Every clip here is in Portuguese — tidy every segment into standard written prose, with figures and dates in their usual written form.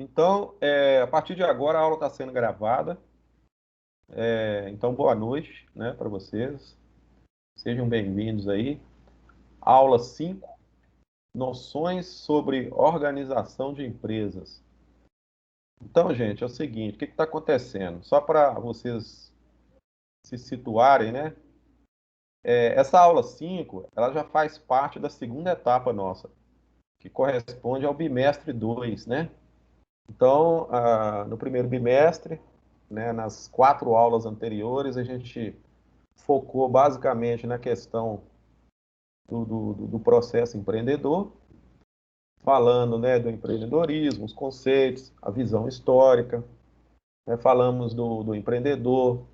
Então, a partir de agora, a aula está sendo gravada. Então, boa noite, né, para vocês. Sejam bem-vindos aí. Aula 5, noções sobre organização de empresas. Então, gente, é o seguinte, o que está acontecendo? Só para vocês se situarem, né? Essa aula 5, ela já faz parte da segunda etapa nossa, que corresponde ao bimestre 2, né? Então, no primeiro bimestre, né, nas 4 aulas anteriores, a gente focou basicamente na questão do processo empreendedor, falando, né, do empreendedorismo, os conceitos, a visão histórica, né, falamos do empreendedor,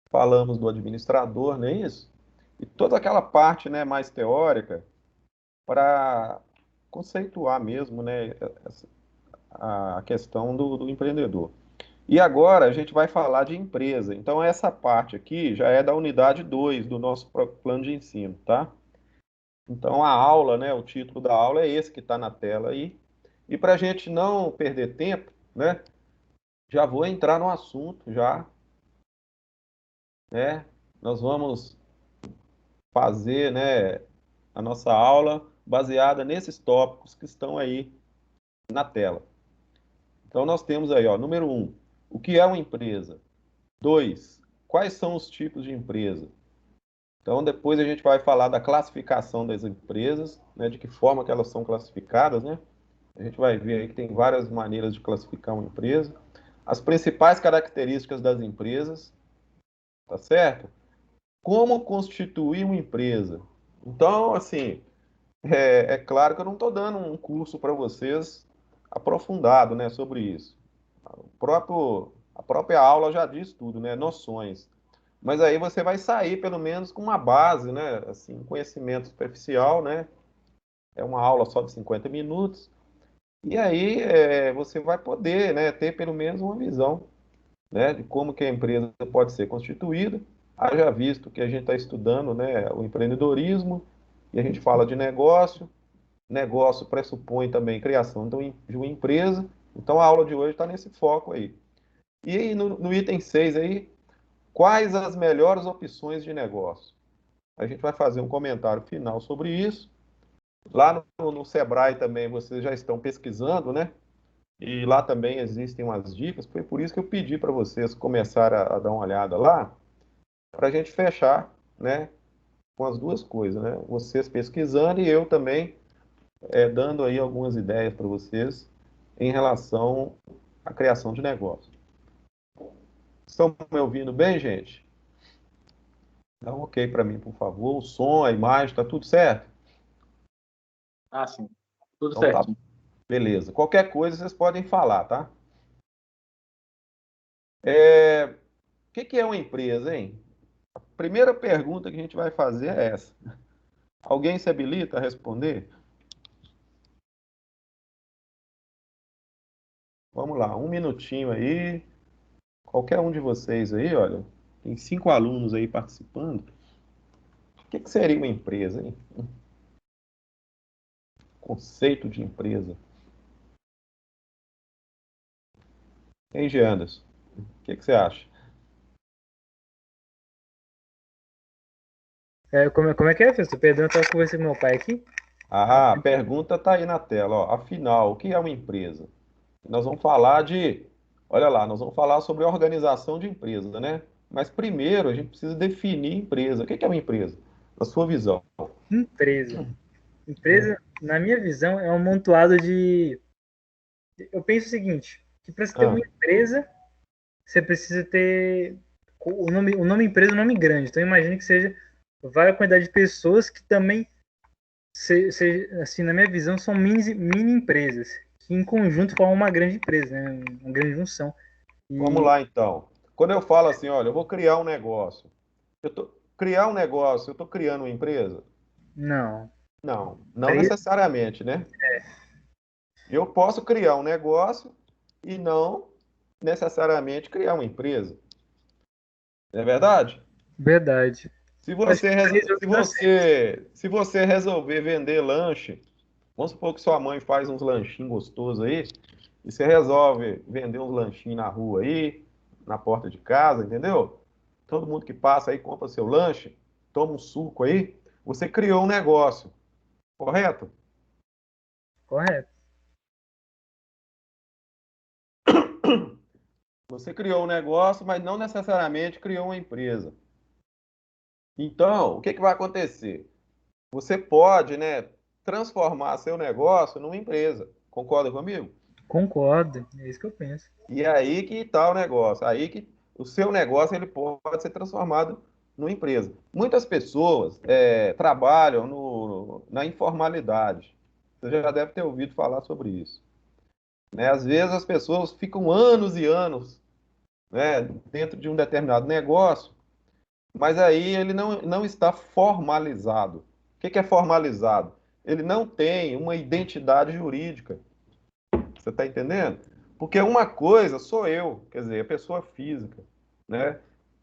falamos do administrador, não é isso? E toda aquela parte, né, mais teórica para conceituar mesmo, né, a questão do empreendedor. E agora a gente vai falar de empresa. Então, essa parte aqui já é da unidade 2 do nosso plano de ensino, tá? Então, a aula, né? O título da aula é esse que está na tela aí. E para a gente não perder tempo, né? Já vou entrar no assunto, já, né? Nós vamos fazer, né? A nossa aula baseada nesses tópicos que estão aí na tela. Então, nós temos aí, ó, número 1, o que é uma empresa? 2, quais são os tipos de empresa? Então, depois a gente vai falar da classificação das empresas, né, de que forma que elas são classificadas, né? A gente vai ver aí que tem várias maneiras de classificar uma empresa. As principais características das empresas, tá certo? Como constituir uma empresa? Então, assim, é claro que eu não estou dando um curso para vocês aprofundado, né, sobre isso. A própria aula já diz tudo, né? Noções. Mas aí você vai sair, pelo menos, com uma base, né? Assim, um conhecimento superficial, né? É uma aula só de 50 minutos. E aí você vai poder, né, ter pelo menos uma visão, né, de como que a empresa pode ser constituída. Haja visto que a gente está estudando, né, o empreendedorismo, e a gente fala de negócio. Negócio pressupõe também criação de uma empresa. Então a aula de hoje está nesse foco aí. E aí, no item 6 aí, quais as melhores opções de negócio? A gente vai fazer um comentário final sobre isso. Lá no Sebrae também vocês já estão pesquisando, né? E lá também existem umas dicas. Foi por isso que eu pedi para vocês começarem a dar uma olhada lá, para a gente fechar, né? Com as duas coisas, né? Vocês pesquisando e eu também dando aí algumas ideias para vocês em relação à criação de negócio. Estão me ouvindo bem, gente? Dá um ok para mim, por favor. O som, a imagem, está tudo certo? Ah, sim. Tudo Então tá, certo. beleza. Qualquer coisa vocês podem falar, tá? O que é uma empresa, hein? A primeira pergunta que a gente vai fazer é essa. Alguém se habilita a responder? Vamos lá, um minutinho aí. Qualquer um de vocês aí, olha, tem 5 alunos aí participando. O que seria uma empresa, hein? Conceito de empresa. Hein, Geandas? O que você acha? Como é que é, professor? Perdão, eu estava conversando com meu pai aqui. Ah, a pergunta está aí na tela, ó. Afinal, o que é uma empresa? Nós vamos falar de, olha lá, nós vamos falar sobre a organização de empresa, né? Mas primeiro a gente precisa definir empresa. O que é uma empresa? Na sua visão. Empresa. Empresa, na minha visão, é um amontoado de. Eu penso o seguinte: que para você ter uma Ah, empresa, você precisa ter. O nome empresa é um nome grande. Então, imagine que seja várias quantidade de pessoas que também, assim, na minha visão, são mini empresas, que em conjunto formam uma grande empresa, né? Uma grande junção. vamos E lá então. Quando eu falo assim, olha, eu vou criar um negócio. Criar um negócio, eu estou criando uma empresa? não. Não, não Empresa necessariamente, né? Eu posso criar um negócio e não necessariamente criar uma empresa. Não é verdade? verdade. Se Acho você, que para se resolver dá certo. você, se você resolver vender lanche, vamos supor que sua mãe faz uns lanchinhos gostosos aí, e você resolve vender uns lanchinhos na rua aí, na porta de casa, entendeu? Todo mundo que passa aí compra seu lanche, toma um suco aí, você criou um negócio, correto? Correto. Você criou um negócio, mas não necessariamente criou uma empresa. Então, o que que vai acontecer? Você pode, né, transformar seu negócio numa empresa. Concorda comigo? Concordo. É isso que eu penso. E é aí que está o negócio. Aí que o seu negócio ele pode ser transformado numa empresa. Muitas pessoas trabalham na informalidade. Você já deve ter ouvido falar sobre isso. Né? Às vezes as pessoas ficam anos e anos, né, dentro de um determinado negócio, mas aí ele não está formalizado. O que que é formalizado? Ele não tem uma identidade jurídica. Você está entendendo? Porque uma coisa sou eu, quer dizer, a pessoa física, né?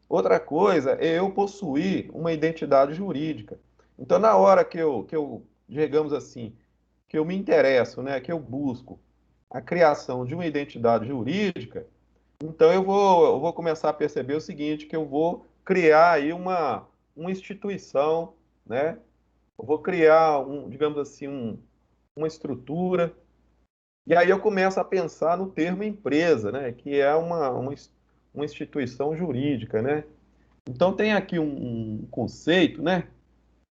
Outra coisa é eu possuir uma identidade jurídica. Então, na hora que eu, digamos assim, que eu me interesso, né, que eu busco a criação de uma identidade jurídica, então eu vou começar a perceber o seguinte, que eu vou criar aí uma instituição, né? Eu vou criar, digamos assim, uma estrutura, e aí eu começo a pensar no termo empresa, né? Que é uma instituição jurídica, né? Então tem aqui um conceito, né?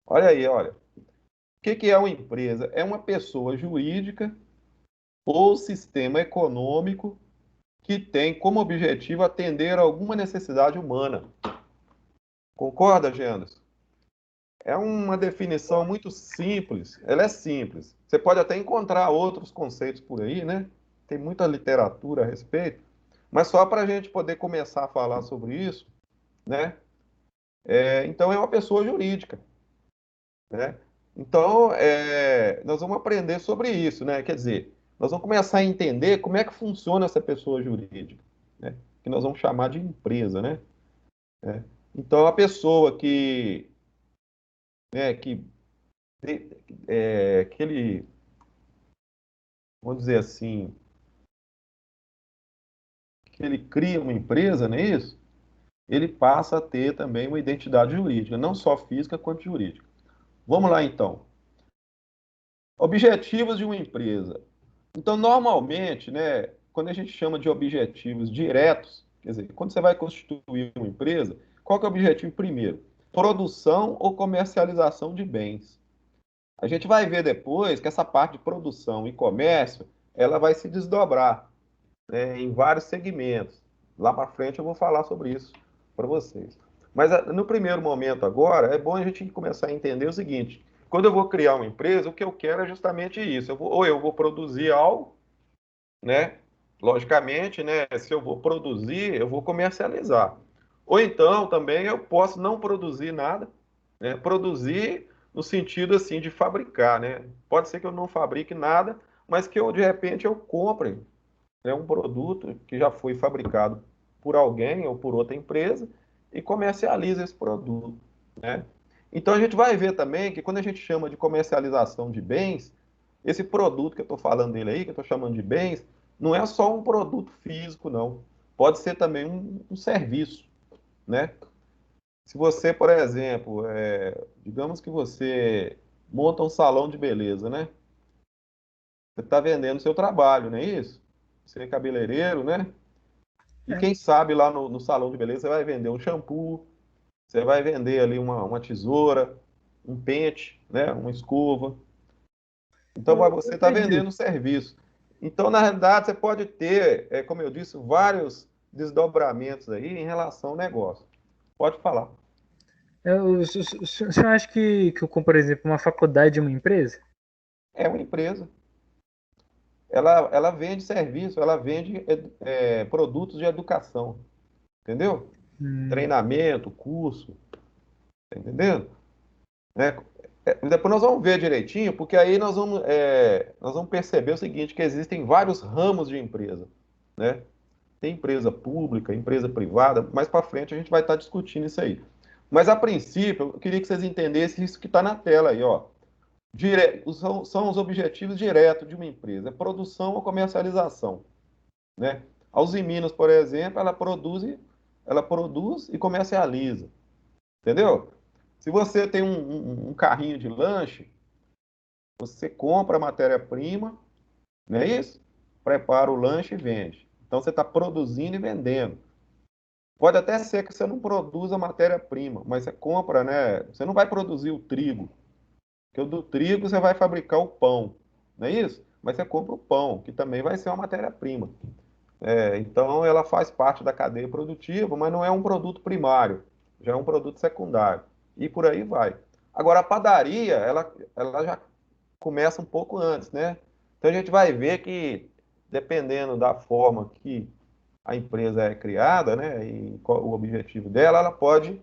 Olha aí, olha. O que que é uma empresa? É uma pessoa jurídica ou sistema econômico que tem como objetivo atender a alguma necessidade humana. Concorda, Gênesis? É uma definição muito simples. Ela é simples. Você pode até encontrar outros conceitos por aí, né? Tem muita literatura a respeito. Mas só para a gente poder começar a falar sobre isso, né? Então é uma pessoa jurídica, né? Então nós vamos aprender sobre isso, né? Quer dizer, nós vamos começar a entender como é que funciona essa pessoa jurídica, né? Que nós vamos chamar de empresa, né? Então a pessoa que que ele, vamos dizer assim, que ele cria uma empresa, não é isso? Ele passa a ter também uma identidade jurídica, não só física quanto jurídica. Vamos lá então. Objetivos de uma empresa. Então, normalmente, né, quando a gente chama de objetivos diretos, quer dizer, quando você vai constituir uma empresa, qual que é o objetivo primeiro? Produção ou comercialização de bens. A gente vai ver depois que essa parte de produção e comércio, ela vai se desdobrar, né, em vários segmentos. Lá para frente eu vou falar sobre isso para vocês. Mas no primeiro momento agora, é bom a gente começar a entender o seguinte: quando eu vou criar uma empresa, o que eu quero é justamente isso. Ou eu vou produzir algo, né? Logicamente, né? Se eu vou produzir, eu vou comercializar. Ou então também eu posso não produzir nada, né? Produzir no sentido assim de fabricar, né? Pode ser que eu não fabrique nada, mas que eu de repente eu compre, né, um produto que já foi fabricado por alguém ou por outra empresa e comercializa esse produto, né? Então a gente vai ver também que quando a gente chama de comercialização de bens, esse produto que eu estou falando dele aí, que eu estou chamando de bens, não é só um produto físico, não. Pode ser também um serviço, né? Se você, por exemplo, digamos que você monta um salão de beleza, né? Você está vendendo seu trabalho, não é isso? Você é cabeleireiro, né? E É. quem sabe lá no salão de beleza você vai vender um shampoo, você vai vender ali uma tesoura, um pente, né? Uma escova. Então Eu você está acredito. vendendo um serviço. Então, na realidade, você pode ter, como eu disse, vários desdobramentos aí em relação ao negócio. Pode falar. O senhor acha que, por exemplo, uma faculdade é uma empresa? É uma empresa. Ela vende serviço, ela vende produtos de educação. Entendeu? Hum, Treinamento, curso. Tá entendendo? Né? Depois nós vamos ver direitinho, porque aí nós vamos perceber o seguinte, que existem vários ramos de empresa, né? Tem empresa pública, empresa privada, mais para frente a gente vai estar discutindo isso aí. Mas a princípio, eu queria que vocês entendessem isso que está na tela aí, ó. São os objetivos diretos de uma empresa, é produção ou comercialização. né? A Usiminas, por exemplo, ela produz e comercializa, entendeu? Se você tem um carrinho de lanche, você compra a matéria-prima, não é isso? Prepara o lanche e vende. Então você está produzindo e vendendo. Pode até ser que você não produza matéria-prima, mas você compra, né? Você não vai produzir o trigo, porque o do trigo você vai fabricar o pão, não é isso? Mas você compra o pão, que também vai ser uma matéria-prima. Então ela faz parte da cadeia produtiva, mas não é um produto primário, já é um produto secundário. E por aí vai. Agora a padaria, ela já começa um pouco antes, né? Então a gente vai ver que, dependendo da forma que a empresa é criada, né, e qual o objetivo dela, ela pode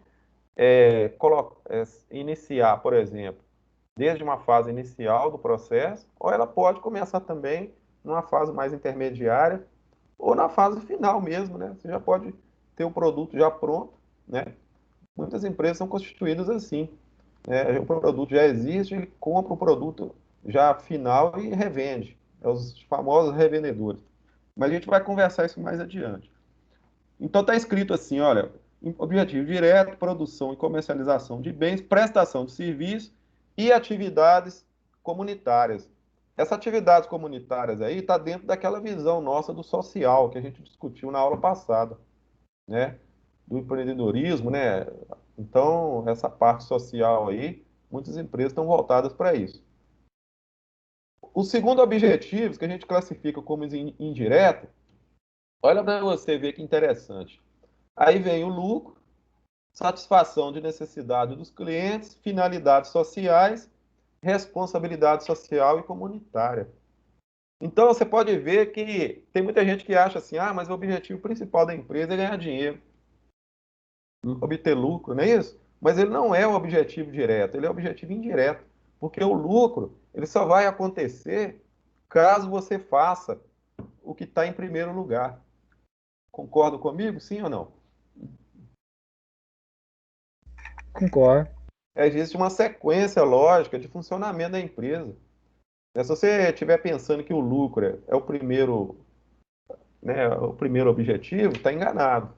iniciar, por exemplo, desde uma fase inicial do processo, ou ela pode começar também numa fase mais intermediária, ou na fase final mesmo, né? Você já pode ter o produto já pronto, né? Muitas empresas são constituídas assim, né? O produto já existe, ele compra o produto já final e revende. É os famosos revendedores. Mas a gente vai conversar isso mais adiante. Então está escrito assim, olha, objetivo direto, produção e comercialização de bens, prestação de serviços e atividades comunitárias. Essas atividades comunitárias aí está dentro daquela visão nossa do social que a gente discutiu na aula passada, né? Do empreendedorismo, né? Então, essa parte social aí, muitas empresas estão voltadas para isso. O segundo objetivo, que a gente classifica como indireto, olha para você ver que interessante. Aí vem o lucro, satisfação de necessidade dos clientes, finalidades sociais, responsabilidade social e comunitária. Então você pode ver que tem muita gente que acha assim, ah, mas o objetivo principal da empresa é ganhar dinheiro, obter lucro, não é isso? Mas ele não é o objetivo direto, ele é o objetivo indireto, porque o lucro ele só vai acontecer caso você faça o que está em primeiro lugar. Concorda comigo, sim ou não? Concordo. Existe uma sequência lógica de funcionamento da empresa. Se você estiver pensando que o lucro é o primeiro, né, o primeiro objetivo, está enganado,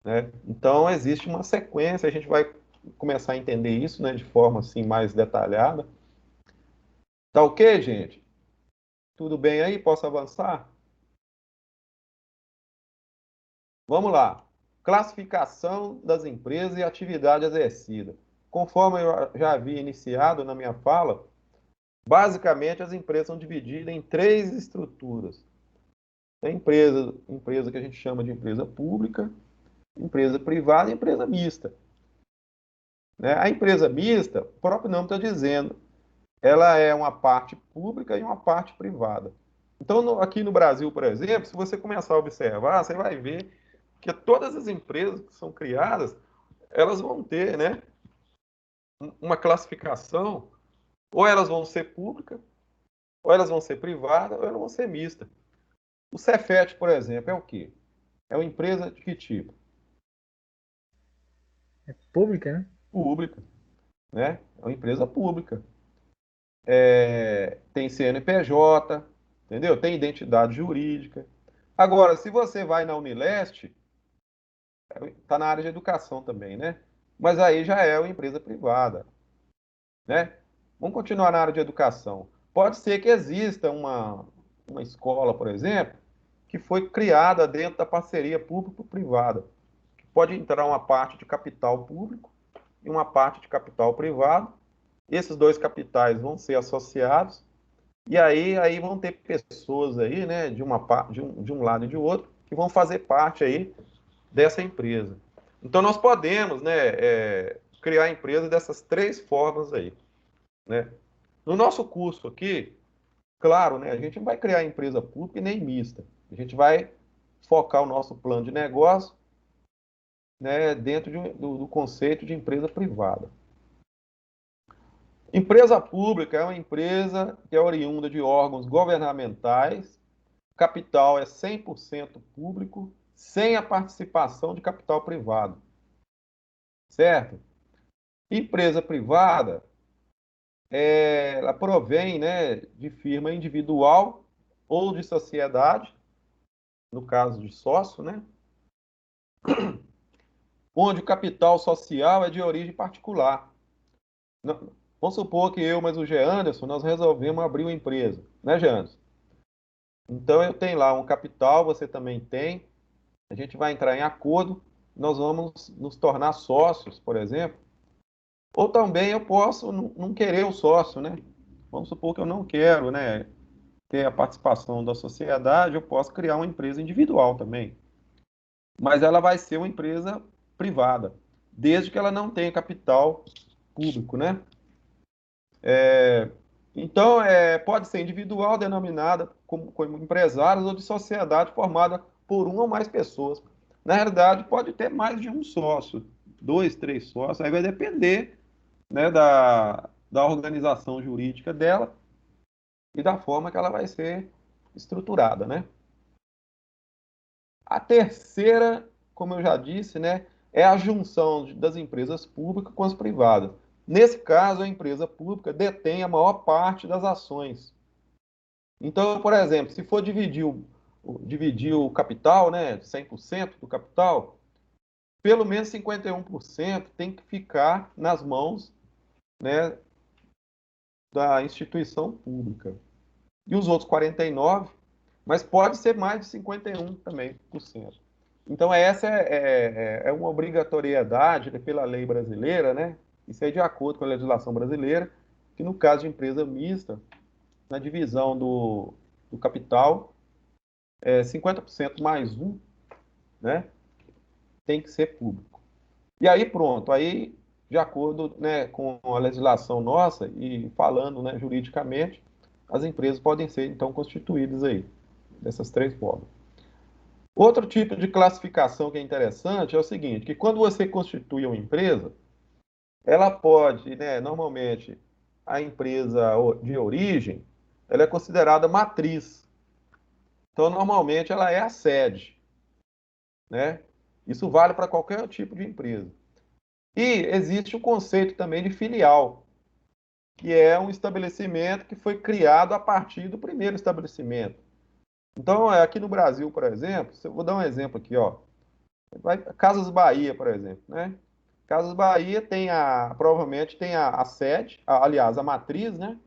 né? Então existe uma sequência, a gente vai começar a entender isso, né, de forma assim mais detalhada. Tá ok, gente? Tudo bem aí? Posso avançar? Vamos lá. Classificação das empresas e atividade exercida. Conforme eu já havia iniciado na minha fala, basicamente as empresas são divididas em três estruturas. Tem empresa que a gente chama de empresa pública, empresa privada e empresa mista. Né? A empresa mista, o próprio nome está dizendo, ela é uma parte pública e uma parte privada. Então, aqui no Brasil, por exemplo, se você começar a observar, você vai ver que todas as empresas que são criadas, elas vão ter, né, uma classificação, ou elas vão ser públicas, ou elas vão ser privadas, ou elas vão ser mistas. O Cefet, por exemplo, é o quê? É uma empresa de que tipo? É pública, né? Pública, né? É uma empresa pública. Tem CNPJ, entendeu? Tem identidade jurídica. Agora, se você vai na Unileste, está na área de educação também, né? Mas aí já é uma empresa privada, né? Vamos continuar na área de educação. Pode ser que exista uma escola, por exemplo, que foi criada dentro da parceria público-privada. Pode entrar uma parte de capital público e uma parte de capital privado. Esses dois capitais vão ser associados e aí vão ter pessoas aí, né, de um lado e de outro, que vão fazer parte aí dessa empresa. Então nós podemos, né, criar empresas dessas três formas aí, né? No nosso curso aqui, claro, né, a gente não vai criar empresa pública e nem mista. A gente vai focar o nosso plano de negócio, né, dentro do conceito de empresa privada. Empresa pública é uma empresa que é oriunda de órgãos governamentais, capital é 100% público, sem a participação de capital privado, certo? Empresa privada, ela provém, né, de firma individual ou de sociedade, no caso de sócio, né? Onde o capital social é de origem particular. Vamos supor que eu, mas o G. Anderson, nós resolvemos abrir uma empresa, né, Jean Anderson? Então, eu tenho lá um capital, você também tem, a gente vai entrar em acordo, nós vamos nos tornar sócios, por exemplo, ou também eu posso não querer o sócio, né? Vamos supor que eu não quero, né, ter a participação da sociedade, eu posso criar uma empresa individual também. Mas ela vai ser uma empresa privada, desde que ela não tenha capital público, né? Então, pode ser individual, denominada como empresários, ou de sociedade formada por uma ou mais pessoas. Na realidade, pode ter mais de um sócio, dois, três sócios, aí vai depender, né, da organização jurídica dela e da forma que ela vai ser estruturada, né? A terceira, como eu já disse, né, é a junção das empresas públicas com as privadas. Nesse caso, a empresa pública detém a maior parte das ações. Então, por exemplo, se for dividir o capital, né, 100% do capital, pelo menos 51% tem que ficar nas mãos, né, da instituição pública. E os outros 49%, mas pode ser mais de 51% também, por cento. Então, essa é uma obrigatoriedade, né, pela lei brasileira, né? Isso é de acordo com a legislação brasileira, que no caso de empresa mista, na divisão do capital, 50% mais um, né, tem que ser público. E aí pronto, aí de acordo, né, com a legislação nossa e falando, né, juridicamente, as empresas podem ser então constituídas aí, dessas três formas. Outro tipo de classificação que é interessante é o seguinte, que quando você constitui uma empresa, ela pode, né, normalmente, a empresa de origem, ela é considerada matriz. Então, normalmente, ela é a sede, né? Isso vale para qualquer tipo de empresa. E existe o conceito também de filial, que é um estabelecimento que foi criado a partir do primeiro estabelecimento. Então, aqui no Brasil, por exemplo, eu vou dar um exemplo aqui, ó. Casas Bahia, por exemplo, né? Casas Bahia provavelmente tem a sede, aliás, a matriz, né?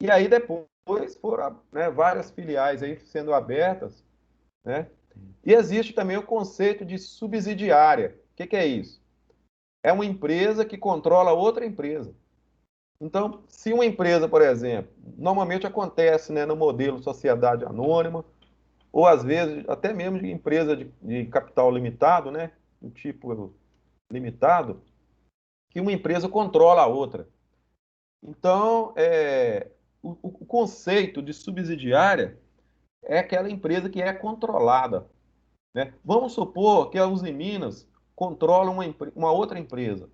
E aí depois foram, né, várias filiais aí sendo abertas, né? E existe também o conceito de subsidiária. O que é isso? É uma empresa que controla outra empresa. Então, se uma empresa, por exemplo, normalmente acontece, né, no modelo sociedade anônima, ou às vezes até mesmo de empresa de capital limitado, né, do tipo limitado, que uma empresa controla a outra. Então, o conceito de subsidiária é aquela empresa que é controlada, né? Vamos supor que a Uzi Minas controla uma outra empresa.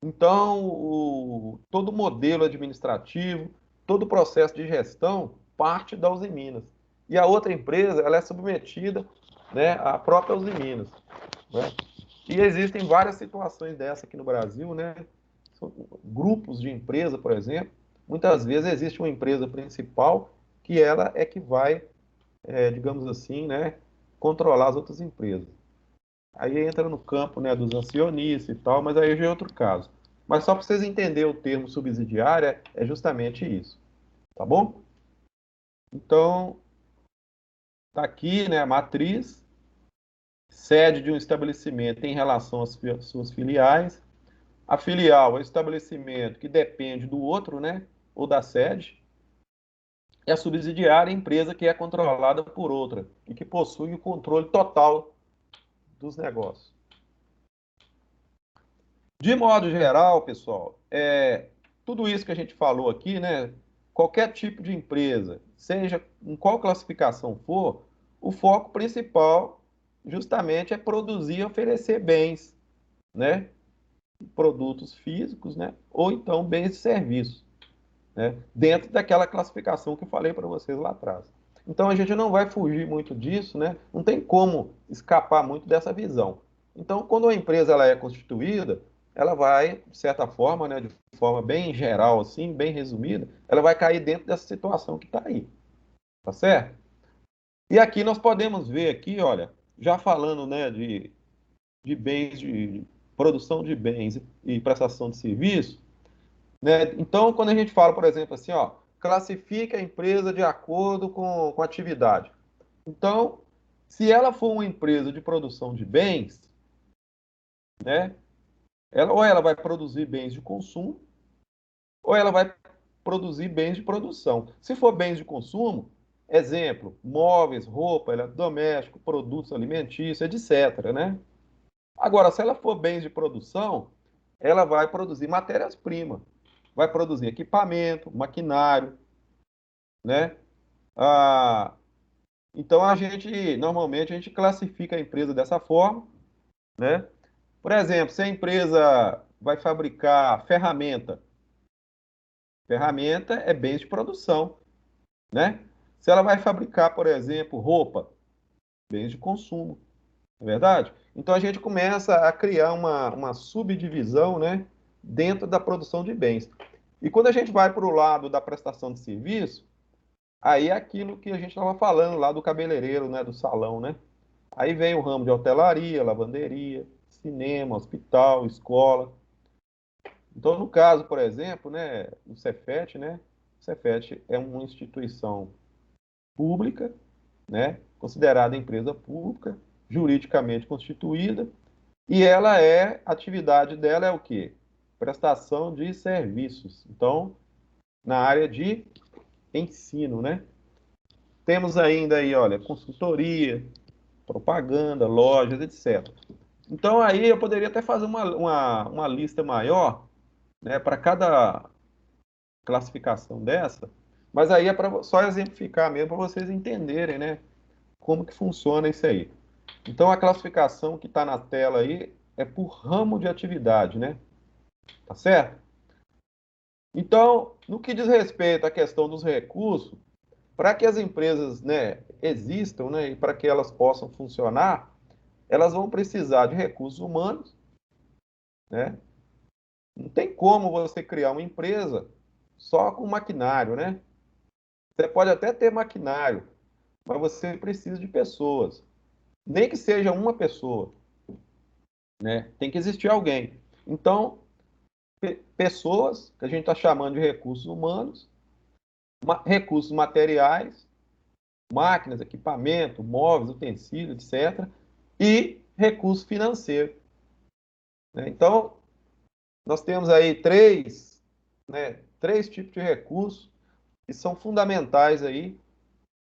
Então, todo o modelo administrativo, todo o processo de gestão parte da Uzi Minas. E a outra empresa, ela é submetida, né, à própria Uzi Minas, né? E existem várias situações dessa aqui no Brasil, né? Grupos de empresa, por exemplo. Muitas vezes existe uma empresa principal que ela é que vai, digamos assim, né, controlar as outras empresas. Aí entra no campo, né, dos acionistas e tal, mas aí já é outro caso. Mas só para vocês entenderem o termo subsidiária, é justamente isso, tá bom? Então, tá aqui, né, a matriz, sede de um estabelecimento em relação às suas filiais. A filial é o estabelecimento que depende do outro, né, ou da sede. E a subsidiária é a empresa que é controlada por outra e que possui o controle total dos negócios. De modo geral, pessoal, tudo isso que a gente falou aqui, né? Qualquer tipo de empresa, seja em qual classificação for, o foco principal justamente é produzir e oferecer bens, né? Produtos físicos, né? Ou então bens e serviços, né? Dentro daquela classificação que eu falei para vocês lá atrás. Então a gente não vai fugir muito disso, né? Não tem como escapar muito dessa visão. Então, quando a empresa ela é constituída, ela vai, de certa forma, né, de forma bem geral, assim, bem resumida, ela vai cair dentro dessa situação que está aí. Tá certo? E aqui nós podemos ver aqui, olha, já falando, né, de bens, de produção de bens e prestação de serviço, né? Então, quando a gente fala, por exemplo, assim, ó, classifica a empresa de acordo com a atividade. Então, se ela for uma empresa de produção de bens, né, ou ela vai produzir bens de consumo, ou ela vai produzir bens de produção. Se for bens de consumo, exemplo, móveis, roupa, eletrodoméstico, produtos alimentícios, etc, né? Agora, se ela for bens de produção, ela vai produzir matérias-primas, vai produzir equipamento, maquinário, né? Ah, então, normalmente, a gente classifica a empresa dessa forma, né? Por exemplo, se a empresa vai fabricar ferramenta, ferramenta é bens de produção, né? Se ela vai fabricar, por exemplo, roupa, bens de consumo, não é verdade? Então a gente começa a criar uma subdivisão, né, dentro da produção de bens. E quando a gente vai para o lado da prestação de serviço, aí é aquilo que a gente estava falando lá do cabeleireiro, né, do salão, né? Aí vem o ramo de hotelaria, lavanderia, cinema, hospital, escola. Então, no caso, por exemplo, né, o Cefet, né? O Cefet é uma instituição pública, né, considerada empresa pública, juridicamente constituída, e a atividade dela é o quê? Prestação de serviços. Então, na área de ensino, né? Temos ainda aí, olha, consultoria, propaganda, lojas, etc. Então, aí eu poderia até fazer uma lista maior, né, para cada classificação dessa, mas aí é para só exemplificar mesmo, para vocês entenderem, né, como que funciona isso aí. Então, a classificação que está na tela aí é por ramo de atividade, né? Tá certo? Então, no que diz respeito à questão dos recursos, para que as empresas, né, existam, né, e para que elas possam funcionar, elas vão precisar de recursos humanos, né? Não tem como você criar uma empresa só com maquinário, né? Você pode até ter maquinário, mas você precisa de pessoas. Nem que seja uma pessoa, né? Tem que existir alguém. Então, pessoas, que a gente está chamando de recursos humanos, recursos materiais, máquinas, equipamento, móveis, utensílios, etc. E recurso financeiro, né? Então, nós temos aí três tipos de recursos que são fundamentais aí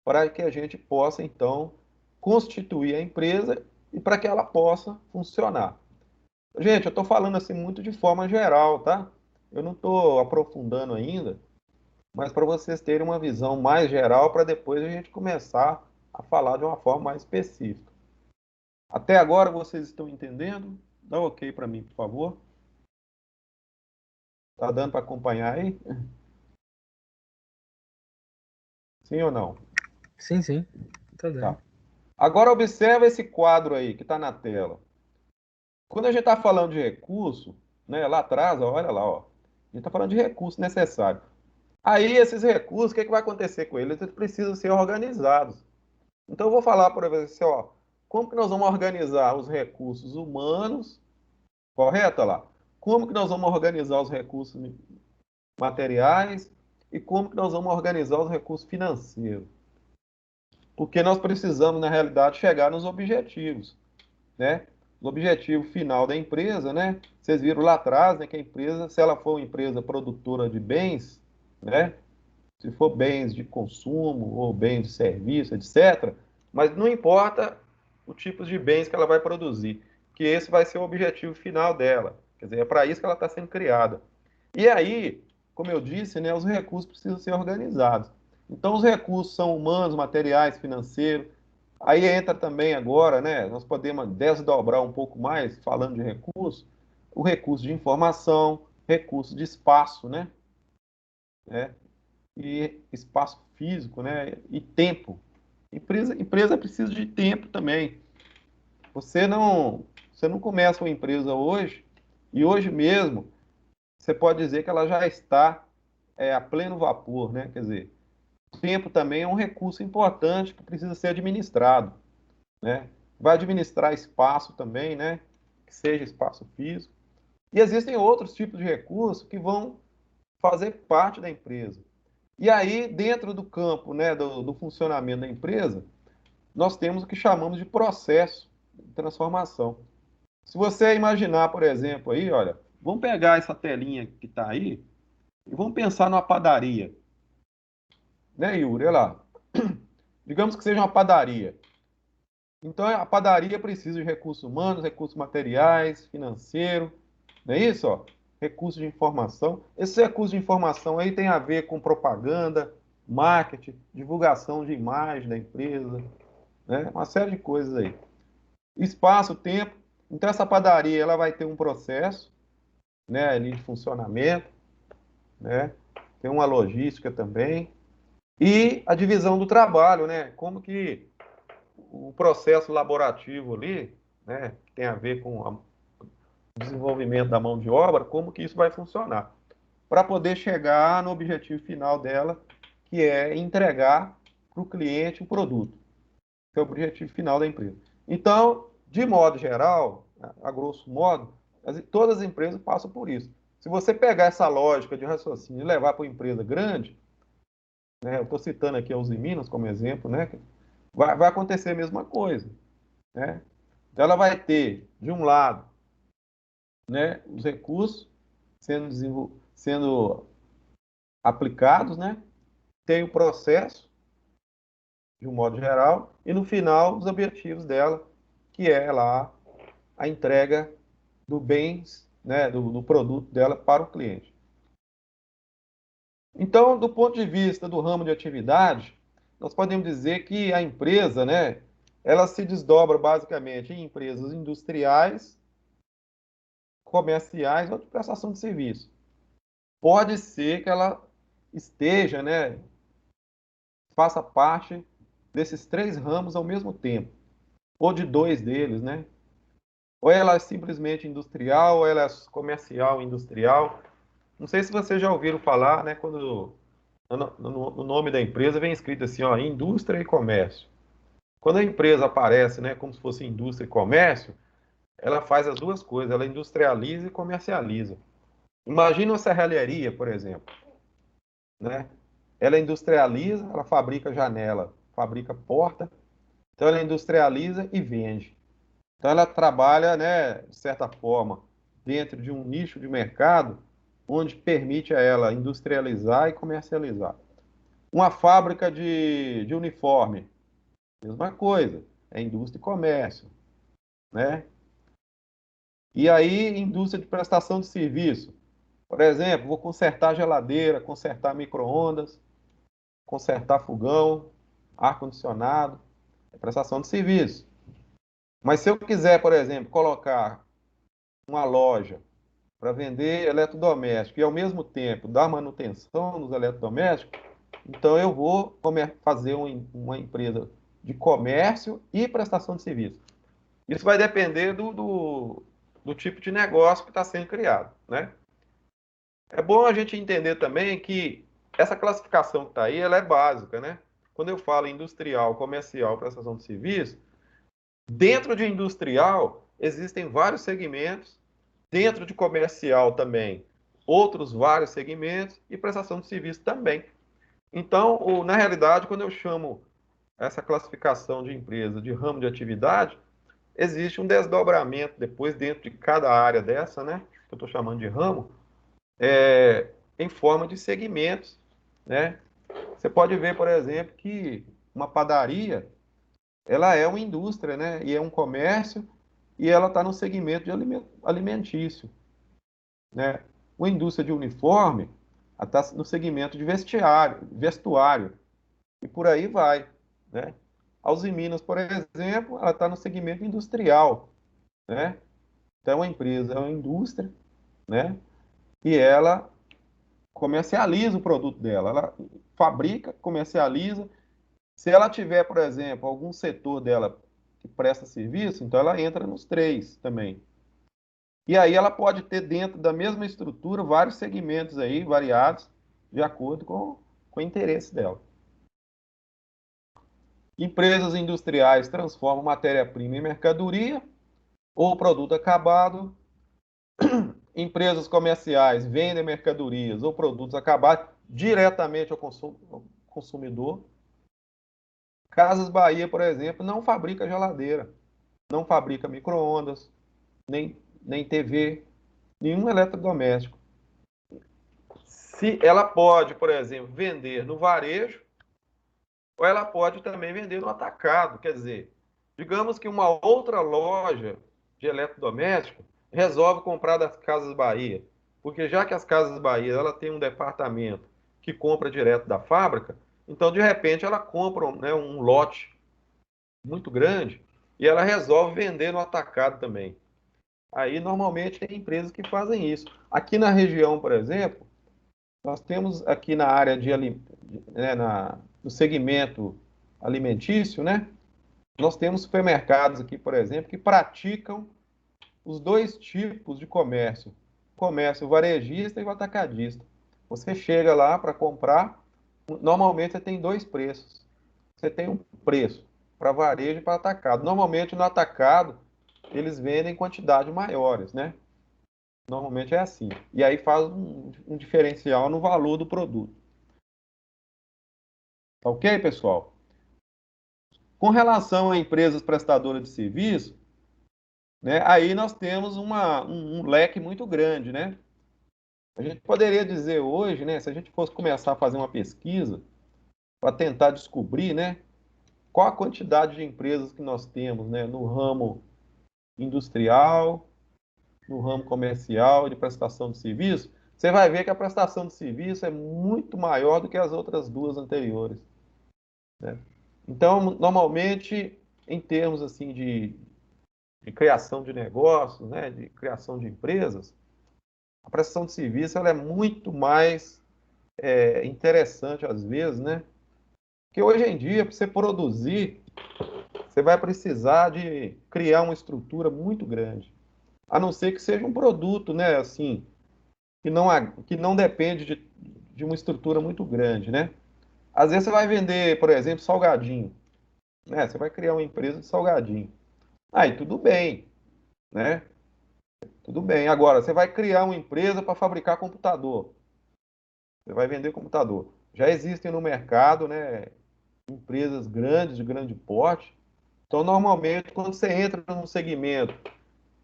para que a gente possa, então, constituir a empresa e para que ela possa funcionar. Gente, eu estou falando assim muito de forma geral, tá? Eu não estou aprofundando ainda, mas para vocês terem uma visão mais geral, para depois a gente começar a falar de uma forma mais específica. Até agora vocês estão entendendo? Dá um ok para mim, por favor. Tá dando para acompanhar aí? Sim ou não? Sim, sim. Tá Tá. dando. Agora observa esse quadro aí que está na tela. Quando a gente está falando de recurso, né, lá atrás, ó, olha lá, ó, a gente está falando de recurso necessário. Aí esses recursos, o que, que vai acontecer com eles? Eles precisam ser organizados. Então eu vou falar para você assim, ó, como que nós vamos organizar os recursos humanos, correto? Olha lá. Como que nós vamos organizar os recursos materiais e como que nós vamos organizar os recursos financeiros? Porque nós precisamos, na realidade, chegar nos objetivos, né? O objetivo final da empresa, né? Vocês viram lá atrás, né, que a empresa, se ela for uma empresa produtora de bens, né? Se for bens de consumo ou bens de serviço, etc. Mas não importa o tipo de bens que ela vai produzir, que esse vai ser o objetivo final dela. Quer dizer, é para isso que ela está sendo criada. E aí, como eu disse, né, os recursos precisam ser organizados. Então, os recursos são humanos, materiais, financeiros. Aí entra também agora, né, nós podemos desdobrar um pouco mais, falando de recursos, o recurso de informação, recurso de espaço, né, e espaço físico, né, e tempo. Empresa precisa de tempo também. Você não começa uma empresa hoje, e hoje mesmo você pode dizer que ela já está a pleno vapor, né? Quer dizer, O tempo também é um recurso importante que precisa ser administrado, né? Vai administrar espaço também, né? Que seja espaço físico. E existem outros tipos de recursos que vão fazer parte da empresa. E aí, dentro do campo, né, do funcionamento da empresa, nós temos o que chamamos de processo de transformação. Se você imaginar, por exemplo, aí, olha, vamos pegar essa telinha que está aí e vamos pensar numa padaria, né, Yuri? Olha lá. Digamos que seja uma padaria. Então, a padaria precisa de recursos humanos, recursos materiais, financeiro, não é isso? Ó? Recursos de informação. Esses recursos de informação aí tem a ver com propaganda, marketing, divulgação de imagem da empresa, né? Uma série de coisas aí. Espaço, tempo. Então, essa padaria ela vai ter um processo, né, ali de funcionamento, né? Tem uma logística também. E a divisão do trabalho, né? Como que o processo laborativo ali, né, que tem a ver com o desenvolvimento da mão de obra, como que isso vai funcionar, para poder chegar no objetivo final dela, que é entregar para o cliente o produto, que é o objetivo final da empresa. Então, de modo geral, a grosso modo, todas as empresas passam por isso. Se você pegar essa lógica de raciocínio e levar para uma empresa grande, né, eu estou citando aqui a Uzi Minas como exemplo, né, vai acontecer a mesma coisa, né? Então, ela vai ter, de um lado, né, os recursos sendo aplicados, né? Tem o processo, de um modo geral, e no final, os objetivos dela, que é lá a entrega do bens, né, do produto dela para o cliente. Então, do ponto de vista do ramo de atividade, nós podemos dizer que a empresa, né, ela se desdobra basicamente em empresas industriais, comerciais ou de prestação de serviço. Pode ser que ela esteja, né, faça parte desses três ramos ao mesmo tempo, ou de dois deles, né? Ou ela é simplesmente industrial, ou ela é comercial industrial. Não sei se vocês já ouviram falar, né, quando no nome da empresa vem escrito assim, ó, indústria e comércio. Quando a empresa aparece, né, como se fosse indústria e comércio, ela faz as duas coisas, ela industrializa e comercializa. Imagina uma serralheria, por exemplo, né? Ela industrializa, ela fabrica janela, fabrica porta, então ela industrializa e vende. Então ela trabalha, né, de certa forma, dentro de um nicho de mercado onde permite a ela industrializar e comercializar. Uma fábrica de uniforme, mesma coisa, é indústria e comércio, né? E aí, indústria de prestação de serviço. Por exemplo, vou consertar geladeira, consertar micro-ondas, consertar fogão, ar-condicionado, é prestação de serviço. Mas se eu quiser, por exemplo, colocar uma loja para vender eletrodoméstico e ao mesmo tempo dar manutenção nos eletrodomésticos, então eu vou fazer uma empresa de comércio e prestação de serviço. Isso vai depender do tipo de negócio que está sendo criado, né? É bom a gente entender também que essa classificação que está aí, ela é básica, né? Quando eu falo industrial, comercial, prestação de serviço, dentro de industrial existem vários segmentos, dentro de comercial também, outros vários segmentos e prestação de serviço também. Então, na realidade, quando eu chamo essa classificação de empresa de ramo de atividade, existe um desdobramento depois dentro de cada área dessa, né? Que eu estou chamando de ramo, em forma de segmentos, né? Você pode ver, por exemplo, que uma padaria, ela é uma indústria, né? E é um comércio, e ela está no segmento de alimentício, né? Uma indústria de uniforme está no segmento de vestuário, e por aí vai, né? A Uzi Minas, por exemplo, ela está no segmento industrial, né? Então, é uma empresa, é uma indústria, né? E ela comercializa o produto dela. Ela fabrica, comercializa. Se ela tiver, por exemplo, algum setor dela que presta serviço, então ela entra nos três também. E aí ela pode ter dentro da mesma estrutura vários segmentos aí variados de acordo com o interesse dela. Empresas industriais transformam matéria-prima em mercadoria ou produto acabado. Empresas comerciais vendem mercadorias ou produtos acabados diretamente ao consumidor. Casas Bahia, por exemplo, não fabrica geladeira, não fabrica micro-ondas, nem TV, nenhum eletrodoméstico. Se ela pode, por exemplo, vender no varejo, ou ela pode também vender no atacado. Quer dizer, digamos que uma outra loja de eletrodoméstico resolve comprar das Casas Bahia, porque já que as Casas Bahia ela tem um departamento que compra direto da fábrica, então de repente ela compra, né, um lote muito grande e ela resolve vender no atacado também. Aí normalmente tem empresas que fazem isso. Aqui na região, por exemplo, nós temos aqui na área né, no segmento alimentício, né? Nós temos supermercados aqui, por exemplo, que praticam os dois tipos de comércio: comércio varejista e o atacadista. Você chega lá para comprar, normalmente você tem dois preços. Você tem um preço para varejo e para atacado. Normalmente no atacado eles vendem quantidades maiores, né? Normalmente é assim. E aí faz um diferencial no valor do produto. Tá ok, pessoal? Com relação a empresas prestadoras de serviço, né, aí nós temos um leque muito grande, né? A gente poderia dizer hoje, né, se a gente fosse começar a fazer uma pesquisa para tentar descobrir, né, qual a quantidade de empresas que nós temos, né, no ramo industrial, no ramo comercial e de prestação de serviço, você vai ver que a prestação de serviço é muito maior do que as outras duas anteriores, né? Então, normalmente, em termos assim de criação de negócios, né, de criação de empresas, a prestação de serviço ela é muito mais interessante às vezes, né? Porque hoje em dia, para você produzir, você vai precisar de criar uma estrutura muito grande. A não ser que seja um produto, né, assim, que não depende de uma estrutura muito grande, né? Às vezes você vai vender, por exemplo, salgadinho, né? Você vai criar uma empresa de salgadinho. Aí tudo bem, né? Tudo bem. Agora, você vai criar uma empresa para fabricar computador. Você vai vender computador. Já existem no mercado, né, empresas grandes, de grande porte. Então, normalmente, quando você entra num segmento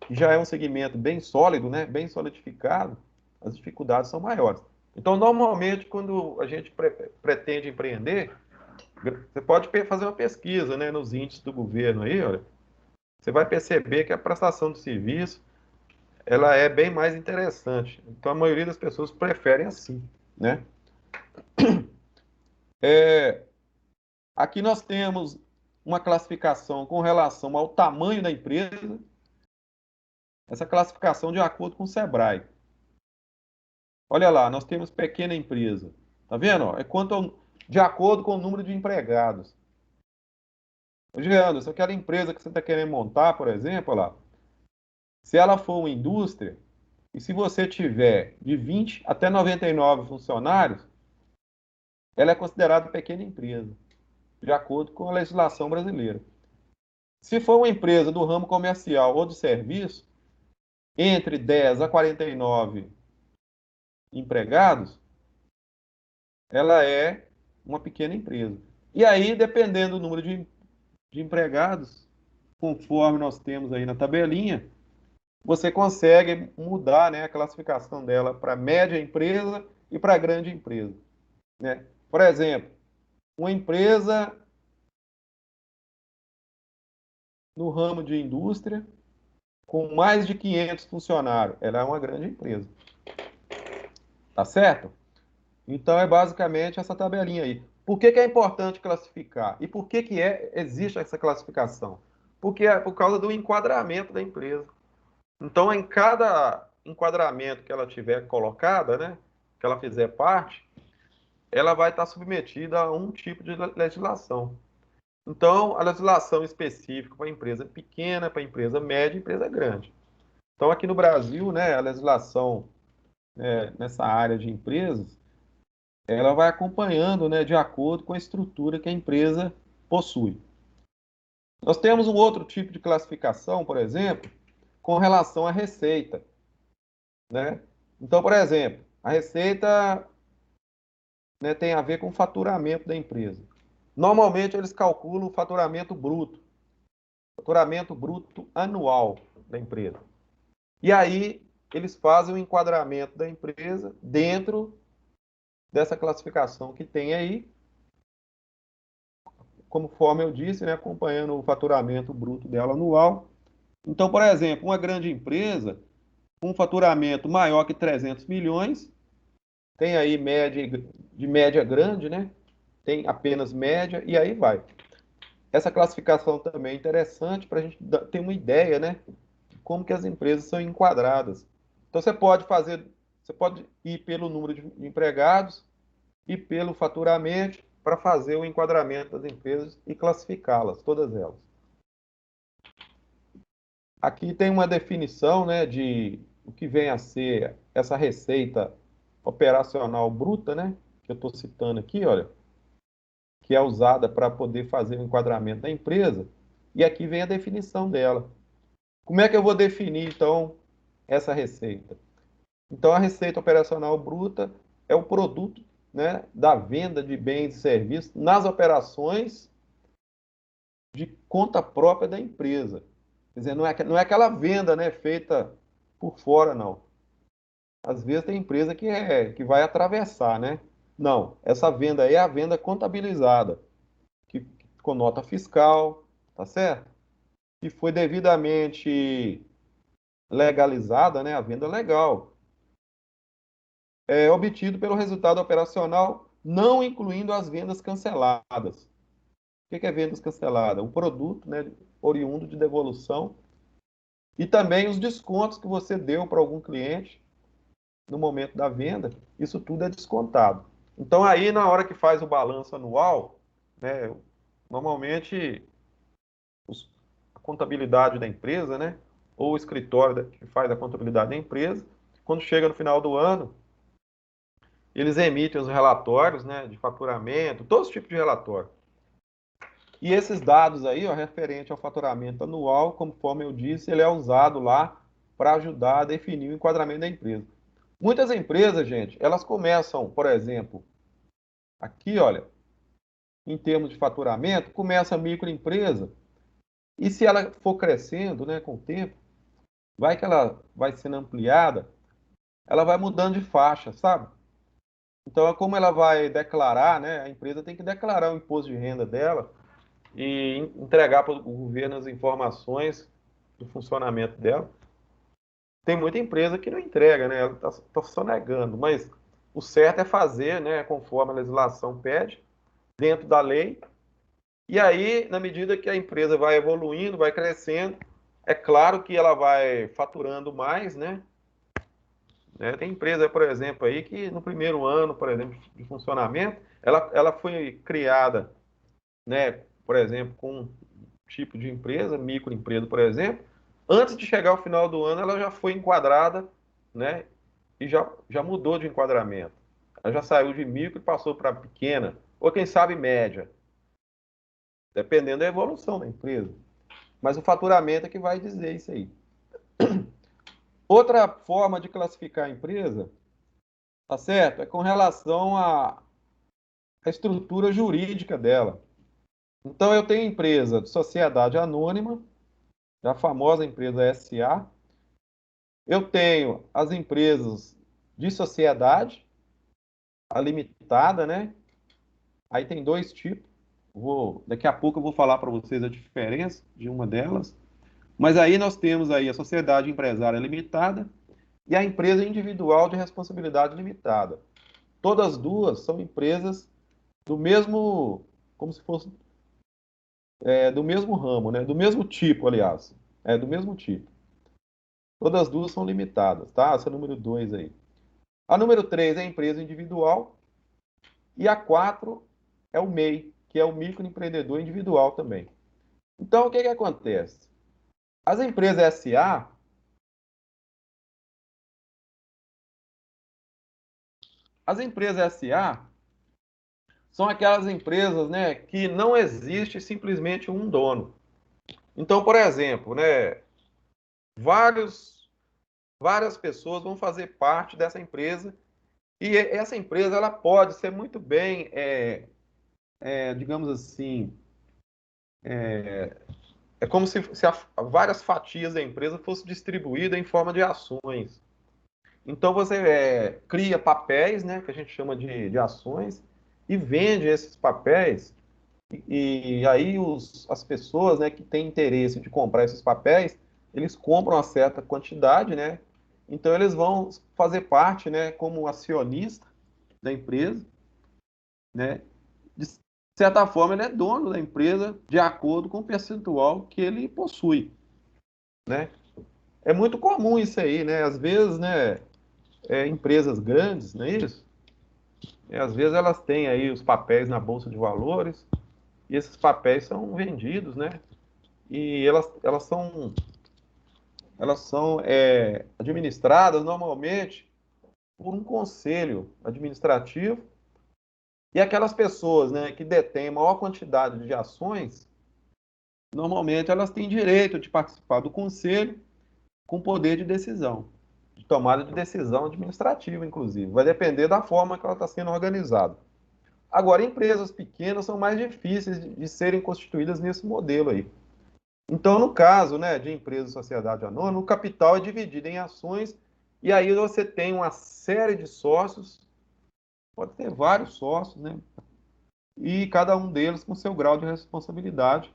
que já é um segmento bem sólido, né, bem solidificado, as dificuldades são maiores. Então, normalmente, quando a gente pretende empreender, você pode fazer uma pesquisa, né, nos índices do governo aí, olha, você vai perceber que a prestação de serviço ela é bem mais interessante. Então, a maioria das pessoas preferem assim, né? Aqui nós temos uma classificação com relação ao tamanho da empresa, essa classificação de acordo com o Sebrae. Olha lá, nós temos pequena empresa. Tá vendo? Ó? De acordo com o número de empregados. Juliano, se aquela empresa que você está querendo montar, por exemplo, lá, se ela for uma indústria, e se você tiver de 20 até 99 funcionários, ela é considerada pequena empresa, de acordo com a legislação brasileira. Se for uma empresa do ramo comercial ou de serviço, entre 10 a 49 empregados, ela é uma pequena empresa. E aí, dependendo do número de empregados, conforme nós temos aí na tabelinha, você consegue mudar, né, a classificação dela para média empresa e para grande empresa, né? Por exemplo, uma empresa no ramo de indústria com mais de 500 funcionários, ela é uma grande empresa. Tá certo? Então é basicamente essa tabelinha aí. Por que é importante classificar? E por que existe essa classificação? Porque é por causa do enquadramento da empresa. Então, em cada enquadramento que ela tiver colocada, né, que ela fizer parte, ela vai estar submetida a um tipo de legislação. Então, a legislação específica para empresa pequena, para empresa média e empresa grande. Então, aqui no Brasil, né, a legislação nessa área de empresas, ela vai acompanhando, né, de acordo com a estrutura que a empresa possui. Nós temos um outro tipo de classificação, por exemplo, com relação à receita, né? Então, por exemplo, a receita, né, tem a ver com o faturamento da empresa. Normalmente, eles calculam o faturamento bruto anual da empresa. E aí, eles fazem o enquadramento da empresa dentro dessa classificação que tem aí, conforme eu disse, né, acompanhando o faturamento bruto dela anual. Então, por exemplo, uma grande empresa, com um faturamento maior que 300 milhões, tem aí de média grande, né? Tem apenas média, e aí vai. Essa classificação também é interessante para a gente ter uma ideia, né? De como que as empresas são enquadradas. Então, você pode ir pelo número de empregados e pelo faturamento para fazer o enquadramento das empresas e classificá-las, todas elas. Aqui tem uma definição, né, de o que vem a ser essa receita operacional bruta, né, que eu estou citando aqui, olha, que é usada para poder fazer o enquadramento da empresa. E aqui vem a definição dela. Como é que eu vou definir, então, essa receita? Então, a receita operacional bruta é o produto, né, da venda de bens e serviços nas operações de conta própria da empresa. Quer dizer, não é aquela venda, né, feita por fora, não. Às vezes tem empresa que vai atravessar, né? Não, essa venda aí é a venda contabilizada, que com nota fiscal, tá certo? Que foi devidamente legalizada, né? A venda legal. É obtido pelo resultado operacional, não incluindo as vendas canceladas. O que é vendas canceladas? Um produto, né, oriundo de devolução e também os descontos que você deu para algum cliente no momento da venda, isso tudo é descontado. Então, aí, na hora que faz o balanço anual, né, normalmente a contabilidade da empresa, né, ou o escritório que faz a contabilidade da empresa, quando chega no final do ano, eles emitem os relatórios, né, de faturamento, todos os tipos de relatório. E esses dados aí, ó, referente ao faturamento anual, conforme eu disse, ele é usado lá para ajudar a definir o enquadramento da empresa. Muitas empresas, gente, elas começam, por exemplo, aqui, olha, em termos de faturamento, começa a microempresa, e se ela for crescendo, né, com o tempo, vai que ela vai sendo ampliada, ela vai mudando de faixa, sabe? Então, como ela vai declarar, né, a empresa tem que declarar o imposto de renda dela e entregar para o governo as informações do funcionamento dela. Tem muita empresa que não entrega, né? Ela está só negando, mas o certo é fazer, né, conforme a legislação pede, dentro da lei. E aí, na medida que a empresa vai evoluindo, vai crescendo, é claro que ela vai faturando mais, né? Tem empresa, por exemplo, aí que no primeiro ano, por exemplo, de funcionamento, ela foi criada, né, por exemplo, com um tipo de empresa, microempresa, por exemplo, antes de chegar ao final do ano, ela já foi enquadrada, né, e já mudou de enquadramento. Ela já saiu de micro e passou para pequena, ou quem sabe média, dependendo da evolução da empresa. Mas o faturamento é que vai dizer isso aí. Outra forma de classificar a empresa, tá certo? É com relação à estrutura jurídica dela. Então, eu tenho empresa de sociedade anônima, a famosa empresa SA. Eu tenho as empresas de sociedade, a limitada, né? Aí tem dois tipos. Daqui a pouco eu vou falar para vocês a diferença de uma delas. Mas aí nós temos aí a sociedade empresária limitada e a empresa individual de responsabilidade limitada. Todas duas são empresas do mesmo, como se fosse, do mesmo ramo, né? Do mesmo tipo, aliás. Do mesmo tipo. Todas as duas são limitadas, tá? Essa é a número 2 aí. A número 3 é a empresa individual. E a 4 é o MEI, que é o microempreendedor individual também. Então, o que acontece? As empresas SA, as empresas SA são aquelas empresas, né, que não existe simplesmente um dono. Então, por exemplo, né, várias pessoas vão fazer parte dessa empresa e essa empresa ela pode ser muito bem, digamos assim, é como se várias fatias da empresa fossem distribuídas em forma de ações. Então você cria papéis, né, que a gente chama de ações, e vende esses papéis. E aí as pessoas, né, que têm interesse de comprar esses papéis, eles compram uma certa quantidade, né? Então eles vão fazer parte, né, como acionista da empresa, né? De certa forma ele é dono da empresa de acordo com o percentual que ele possui, né? É muito comum isso aí, né? Às vezes, né, empresas grandes, não é isso? Às vezes elas têm aí os papéis na bolsa de valores e esses papéis são vendidos, né? E elas são administradas normalmente por um conselho administrativo e aquelas pessoas, né, que detêm maior quantidade de ações, normalmente elas têm direito de participar do conselho com poder de decisão, de tomada de decisão administrativa, inclusive. Vai depender da forma que ela está sendo organizada. Agora, empresas pequenas são mais difíceis de serem constituídas nesse modelo aí. Então, no caso, né, de empresa e sociedade anônima, o capital é dividido em ações e aí você tem uma série de sócios, pode ter vários sócios, né, e cada um deles com seu grau de responsabilidade,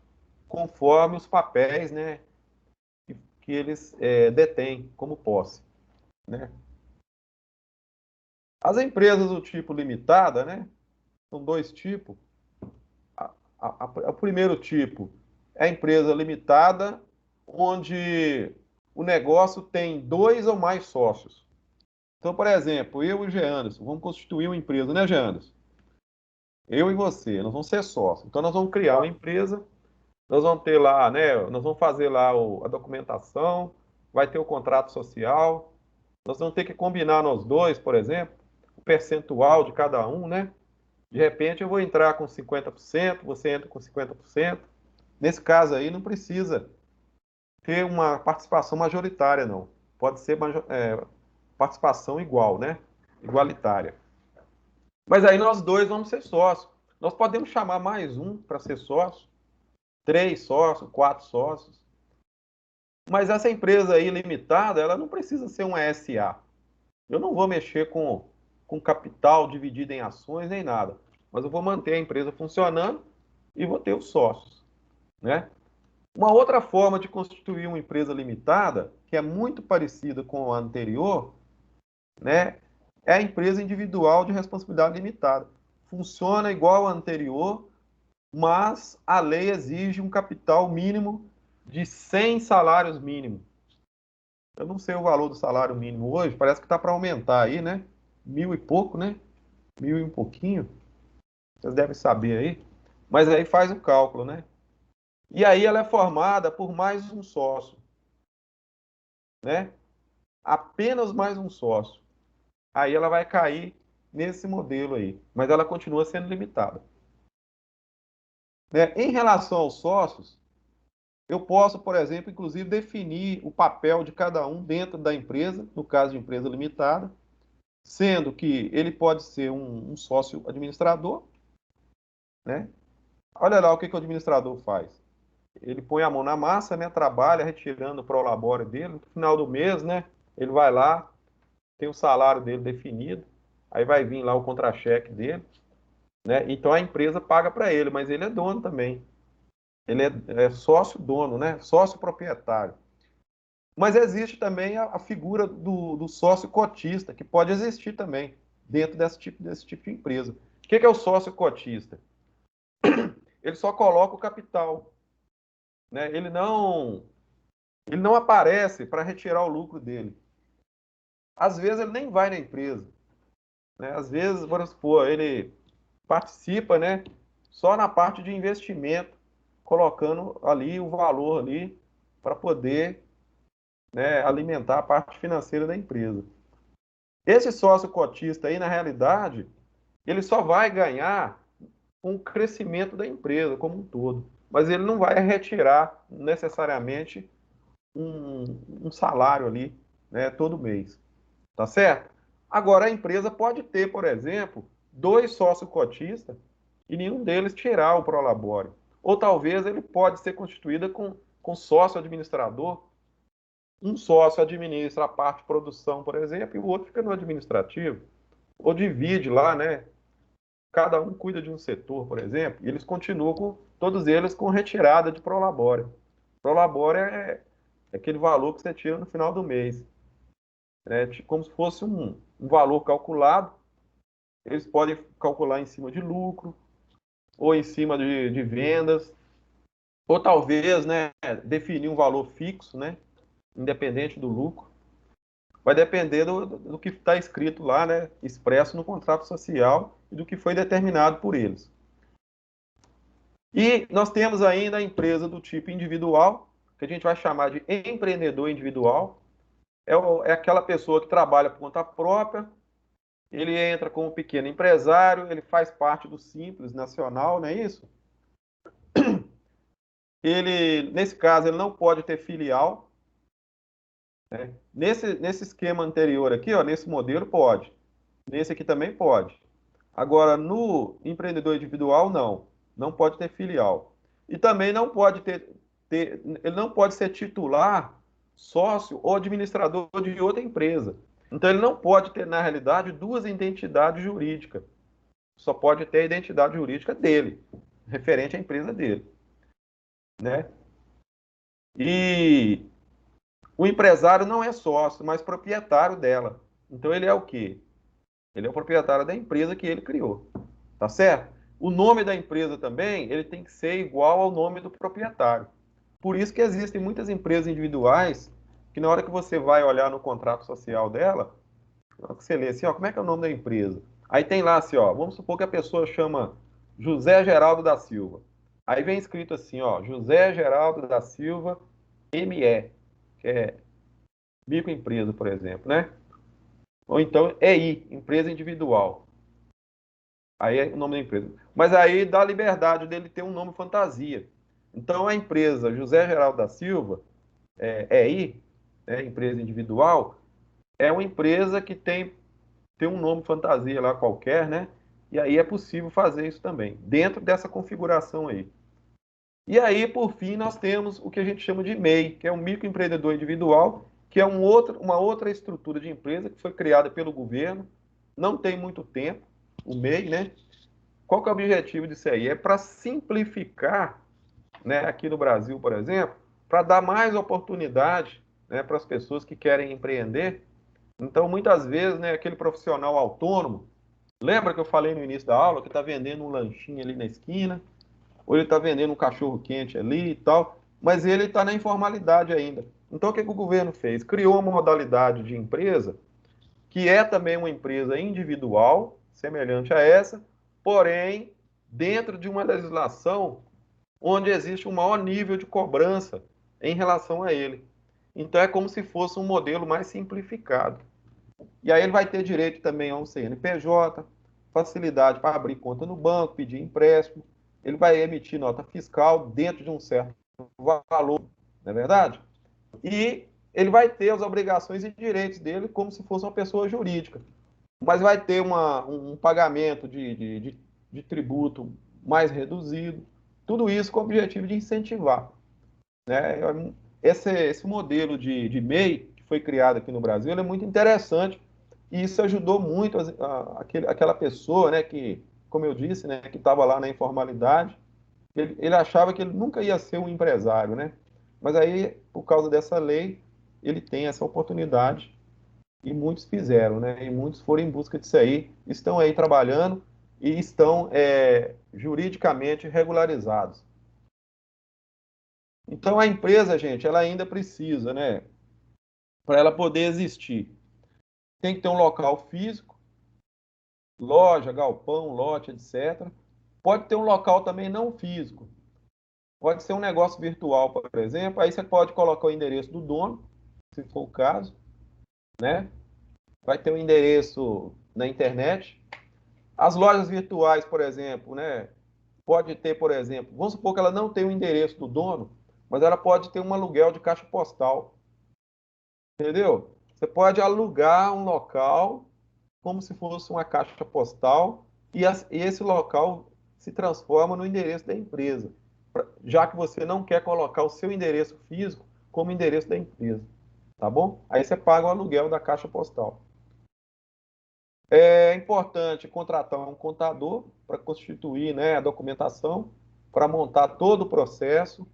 conforme os papéis, né, que eles detêm como posse, né. As empresas do tipo limitada, né, são dois tipos. O primeiro tipo é a empresa limitada, onde o negócio tem dois ou mais sócios. Então, por exemplo, eu e o Jean Anderson, vamos constituir uma empresa, né, Jean Anderson? Eu e você, nós vamos ser sócios. Então, nós vamos criar uma empresa, nós vamos ter lá, né, nós vamos fazer lá a documentação, vai ter o contrato social, nós vamos ter que combinar nós dois, por exemplo, o percentual de cada um, né? De repente, eu vou entrar com 50%, você entra com 50%. Nesse caso aí, não precisa ter uma participação majoritária, não. Pode ser participação igual, né? Igualitária. Mas aí nós dois vamos ser sócios. Nós podemos chamar mais um para ser sócio, 3 sócios, 4 sócios. Mas essa empresa aí limitada, ela não precisa ser uma SA. Eu não vou mexer com capital dividido em ações nem nada. Mas eu vou manter a empresa funcionando e vou ter os sócios, né? Uma outra forma de constituir uma empresa limitada, que é muito parecida com a anterior, né, é a empresa individual de responsabilidade limitada. Funciona igual à anterior, mas a lei exige um capital mínimo de 100 salários mínimos. Eu não sei o valor do salário mínimo hoje, parece que está para aumentar aí, né? 1.000 e pouco, né? 1.000 e um pouquinho. Vocês devem saber aí. Mas aí faz o cálculo, né? E aí ela é formada por mais um sócio, né? Apenas mais um sócio. Aí ela vai cair nesse modelo aí, mas ela continua sendo limitada. Né? Em relação aos sócios, eu posso, por exemplo, inclusive definir o papel de cada um dentro da empresa, no caso de empresa limitada, sendo que ele pode ser um sócio administrador, né? Olha lá o que o administrador faz. Ele põe a mão na massa, né? Trabalha retirando o prolabore dele. No final do mês, né? Ele vai lá, tem o salário dele definido, aí vai vir lá o contra-cheque dele, né? Então a empresa paga para ele, mas ele é dono também. Ele é sócio dono, né? Sócio proprietário. Mas existe também a figura do sócio cotista, que pode existir também dentro desse tipo de empresa. O que é o sócio cotista? Ele só coloca o capital, né? Ele não aparece para retirar o lucro dele. Às vezes ele nem vai na empresa, né? Às vezes, vamos supor, ele participa, né, só na parte de investimento, colocando ali o valor ali para poder, né, alimentar a parte financeira da empresa. Esse sócio cotista aí, na realidade, ele só vai ganhar com o crescimento da empresa como um todo. Mas ele não vai retirar necessariamente um salário ali, né, todo mês. Tá certo? Agora, a empresa pode ter, por exemplo, 2 sócios cotistas e nenhum deles tirar o prolabore. Ou talvez ele pode ser constituída com sócio administrador. Um sócio administra a parte de produção, por exemplo, e o outro fica no administrativo. Ou divide lá, né? Cada um cuida de um setor, por exemplo, e eles continuam todos eles com retirada de prolabore. Prolabore é aquele valor que você tira no final do mês. É como se fosse um valor calculado. Eles podem calcular em cima de lucro, ou em cima de vendas, ou talvez, né, definir um valor fixo, né, independente do lucro. Vai depender do que está escrito lá, né, expresso no contrato social e do que foi determinado por eles. E nós temos ainda a empresa do tipo individual, que a gente vai chamar de empreendedor individual. É aquela pessoa que trabalha por conta própria, ele entra como pequeno empresário, ele faz parte do Simples Nacional, não é isso? Ele, nesse caso, ele não pode ter filial, né? Nesse esquema anterior aqui, ó, nesse modelo, pode. Nesse aqui também pode. Agora, no empreendedor individual, não. Não pode ter filial. E também não pode ele não pode ser titular, sócio ou administrador de outra empresa. Então, ele não pode ter, na realidade, 2 identidades jurídicas. Só pode ter a identidade jurídica dele, referente à empresa dele, né? E o empresário não é sócio, mas proprietário dela. Então ele é o quê? Ele é o proprietário da empresa que ele criou. Tá certo? O nome da empresa também, ele tem que ser igual ao nome do proprietário. Por isso que existem muitas empresas individuais que na hora que você vai olhar no contrato social dela, você lê assim, ó, como é que é o nome da empresa? Aí tem lá assim, ó, vamos supor que a pessoa chama José Geraldo da Silva. Aí vem escrito assim, ó, José Geraldo da Silva ME, que é microempresa, por exemplo, né? Ou então EI, empresa individual. Aí é o nome da empresa. Mas aí dá liberdade dele ter um nome fantasia. Então a empresa José Geraldo da Silva, EI, empresa individual, é uma empresa que tem um nome fantasia lá qualquer, né? E aí é possível fazer isso também, dentro dessa configuração aí. E aí, por fim, nós temos o que a gente chama de MEI, que é um microempreendedor individual, que é uma outra estrutura de empresa que foi criada pelo governo, não tem muito tempo, o MEI, né? Qual que é o objetivo disso aí? É para simplificar, né, aqui no Brasil, por exemplo, para dar mais oportunidade, né, para as pessoas que querem empreender. Então, muitas vezes, né, aquele profissional autônomo, lembra que eu falei no início da aula que está vendendo um lanchinho ali na esquina, ou ele está vendendo um cachorro quente ali e tal, mas ele está na informalidade ainda. Então, o que o governo fez? Criou uma modalidade de empresa que é também uma empresa individual, semelhante a essa, porém, dentro de uma legislação onde existe um maior nível de cobrança em relação a ele. Então, é como se fosse um modelo mais simplificado. E aí ele vai ter direito também a um CNPJ, facilidade para abrir conta no banco, pedir empréstimo, ele vai emitir nota fiscal dentro de um certo valor, não é verdade? E ele vai ter as obrigações e direitos dele como se fosse uma pessoa jurídica, mas vai ter um pagamento de tributo mais reduzido, tudo isso com o objetivo de incentivar, né? Esse modelo de MEI que foi criado aqui no Brasil, ele é muito interessante e isso ajudou muito aquela pessoa, né, que, como eu disse, né, que estava lá na informalidade, ele achava que ele nunca ia ser um empresário, né? Mas aí, por causa dessa lei, ele tem essa oportunidade e muitos fizeram, né? E muitos foram em busca disso aí, estão aí trabalhando e estão juridicamente regularizados. Então a empresa, gente, ela ainda precisa, né? Para ela poder existir, tem que ter um local físico, loja, galpão, lote, etc. Pode ter um local também não físico. Pode ser um negócio virtual, por exemplo. Aí você pode colocar o endereço do dono, se for o caso, né? Vai ter um endereço na internet. As lojas virtuais, por exemplo, né? pode ter, por exemplo, vamos supor que ela não tem o endereço do dono, mas ela pode ter um aluguel de caixa postal. Entendeu? Você pode alugar um local como se fosse uma caixa postal e esse local se transforma no endereço da empresa, já que você não quer colocar o seu endereço físico como endereço da empresa, tá bom? Aí você paga o aluguel da caixa postal. É importante contratar um contador para constituir, né, a documentação, para montar todo o processo,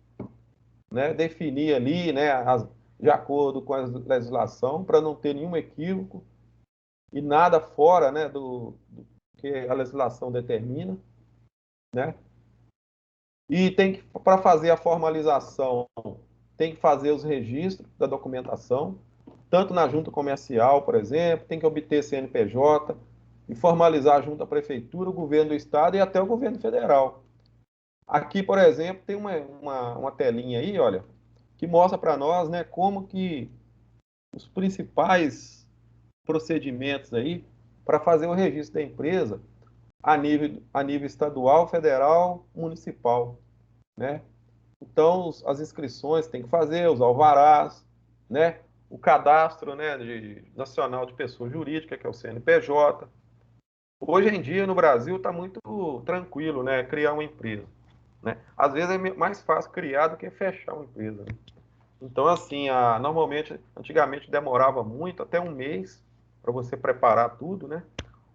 né, definir ali, né, de acordo com a legislação, para não ter nenhum equívoco e nada fora, né, do que a legislação determina, né? E tem que, para fazer a formalização, tem que fazer os registros da documentação, tanto na junta comercial, por exemplo, tem que obter CNPJ e formalizar junto à prefeitura, o governo do estado e até o governo federal. Aqui, por exemplo, tem uma telinha aí, olha, que mostra para nós, né, como que os principais procedimentos aí para fazer o registro da empresa a nível estadual, federal, municipal, né? Então, as inscrições tem que fazer, os alvarás, né? O cadastro, né, nacional de pessoa jurídica, que é o CNPJ. Hoje em dia, no Brasil, está muito tranquilo, né, criar uma empresa, né? Às vezes é mais fácil criar do que fechar uma empresa, né? Então, assim, normalmente, antigamente demorava muito, até um mês, para você preparar tudo, né?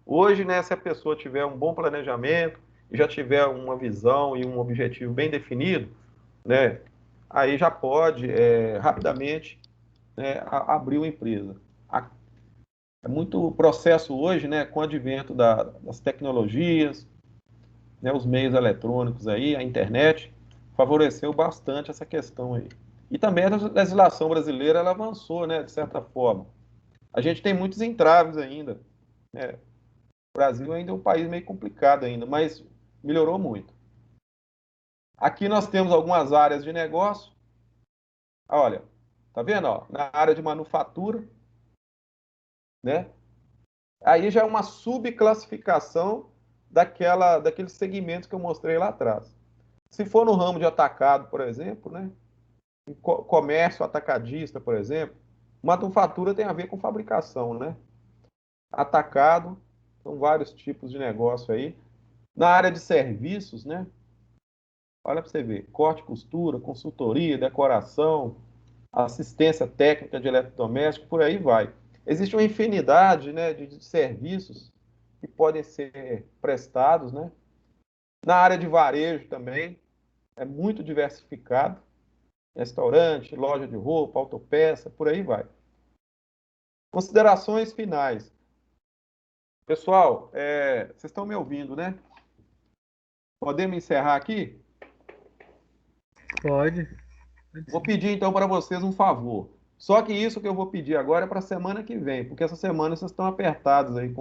Hoje, né, se a pessoa tiver um bom planejamento e já tiver uma visão e um objetivo bem definido, né, aí já pode rapidamente, né, abrir uma empresa. É muito processo hoje, né, com o advento das tecnologias, né, os meios eletrônicos aí, a internet, favoreceu bastante essa questão aí. E também a legislação brasileira, ela avançou, né, de certa forma. A gente tem muitos entraves ainda, né? O Brasil ainda é um país meio complicado ainda, mas melhorou muito. Aqui nós temos algumas áreas de negócio. Olha, tá vendo? Ó, na área de manufatura, né? Aí já é uma subclassificação daqueles segmentos que eu mostrei lá atrás. Se for no ramo de atacado, por exemplo, né? Comércio atacadista, por exemplo, manufatura tem a ver com fabricação, né? Atacado, são vários tipos de negócio aí. Na área de serviços, né? Olha para você ver, corte, costura, consultoria, decoração, assistência técnica de eletrodoméstico, por aí vai. Existe uma infinidade, né, de serviços que podem ser prestados, né? Na área de varejo também, é muito diversificado. Restaurante, loja de roupa, autopeça, por aí vai. Considerações finais. Pessoal, vocês estão me ouvindo, né? Podemos encerrar aqui? Pode. Vou pedir então para vocês um favor. Só que isso que eu vou pedir agora é para a semana que vem, porque essa semana vocês estão apertados aí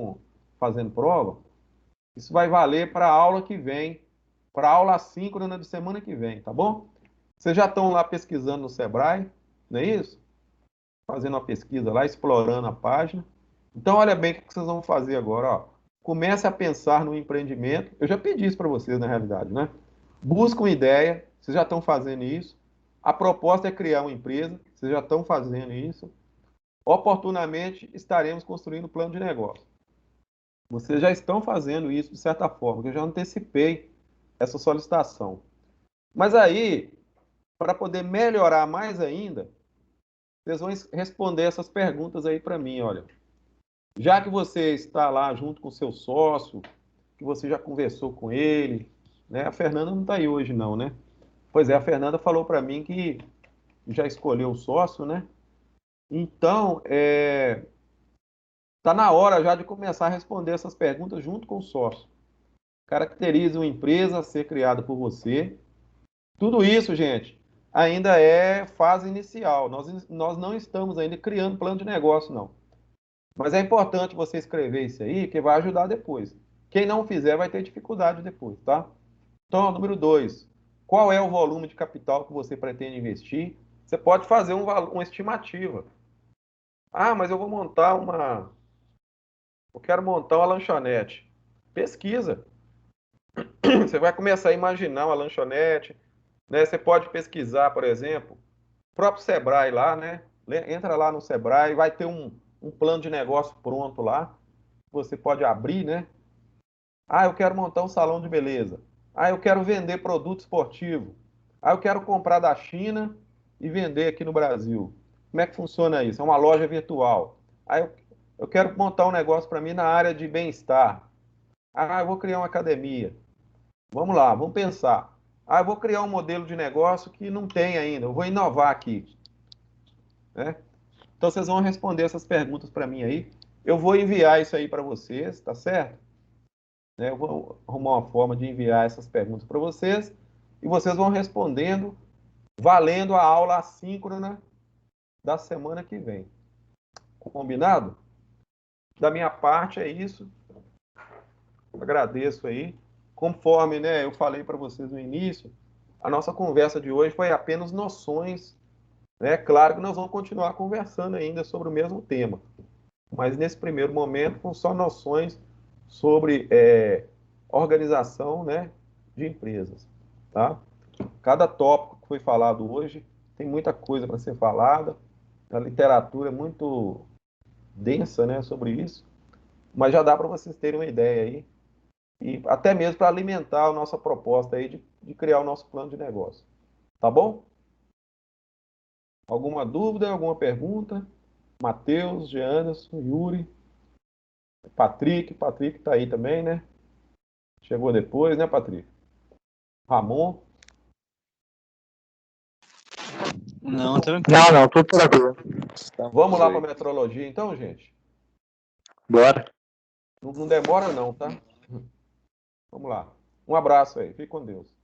fazendo prova. Isso vai valer para a aula que vem, para a aula assíncrona de semana que vem, tá bom? Vocês já estão lá pesquisando no Sebrae, não é isso? Fazendo uma pesquisa lá, explorando a página. Então, olha bem o que vocês vão fazer agora, ó. Comece a pensar no empreendimento. Eu já pedi isso para vocês, na realidade, né? Busca uma ideia, vocês já estão fazendo isso. A proposta é criar uma empresa, vocês já estão fazendo isso. Oportunamente, estaremos construindo um plano de negócio. Vocês já estão fazendo isso de certa forma, que eu já antecipei essa solicitação. Mas aí, para poder melhorar mais ainda, vocês vão responder essas perguntas aí para mim, olha. Já que você está lá junto com o seu sócio, que você já conversou com ele, né? A Fernanda não está aí hoje não, né? Pois é, a Fernanda falou para mim que já escolheu o sócio, né? Então, tá na hora já de começar a responder essas perguntas junto com o sócio. Caracterize uma empresa a ser criada por você. Tudo isso, gente, ainda é fase inicial. Nós não estamos ainda criando plano de negócio, não. Mas é importante você escrever isso aí, que vai ajudar depois. Quem não fizer vai ter dificuldade depois, tá? Então, número 2, qual é o volume de capital que você pretende investir? Você pode fazer uma estimativa. Ah, mas eu quero montar uma lanchonete. Pesquisa. Você vai começar a imaginar uma lanchonete, né? Você pode pesquisar, por exemplo, o próprio Sebrae lá, né? Entra lá no Sebrae, vai ter um plano de negócio pronto lá. Você pode abrir, né? Ah, eu quero montar um salão de beleza. Ah, eu quero vender produto esportivo. Ah, eu quero comprar da China e vender aqui no Brasil. Como é que funciona isso? É uma loja virtual. Ah, eu quero montar um negócio para mim na área de bem-estar. Ah, eu vou criar uma academia. Vamos lá, vamos pensar. Ah, eu vou criar um modelo de negócio que não tem ainda. Eu vou inovar aqui, né? Então vocês vão responder essas perguntas para mim aí. Eu vou enviar isso aí para vocês, tá certo? Né? Eu vou arrumar uma forma de enviar essas perguntas para vocês e vocês vão respondendo, valendo a aula assíncrona da semana que vem. Combinado? Da minha parte é isso. Agradeço aí. Conforme, né, eu falei para vocês no início, a nossa conversa de hoje foi apenas noções, né? Claro que nós vamos continuar conversando ainda sobre o mesmo tema, mas nesse primeiro momento são só noções sobre organização, né, de empresas, tá? Cada tópico que foi falado hoje tem muita coisa para ser falada, a literatura é muito densa, né, sobre isso, mas já dá para vocês terem uma ideia aí, e até mesmo para alimentar a nossa proposta aí de criar o nosso plano de negócio. Tá bom? Alguma dúvida, alguma pergunta? Matheus, Jeanderson, Yuri, Patrick está aí também, né? Chegou depois, né, Patrick? Ramon. Não, tranquilo. Não, tudo tranquilo. Vamos lá para a metrologia, então, gente? Bora. Não demora, não, tá? Vamos lá. Um abraço aí. Fique com Deus.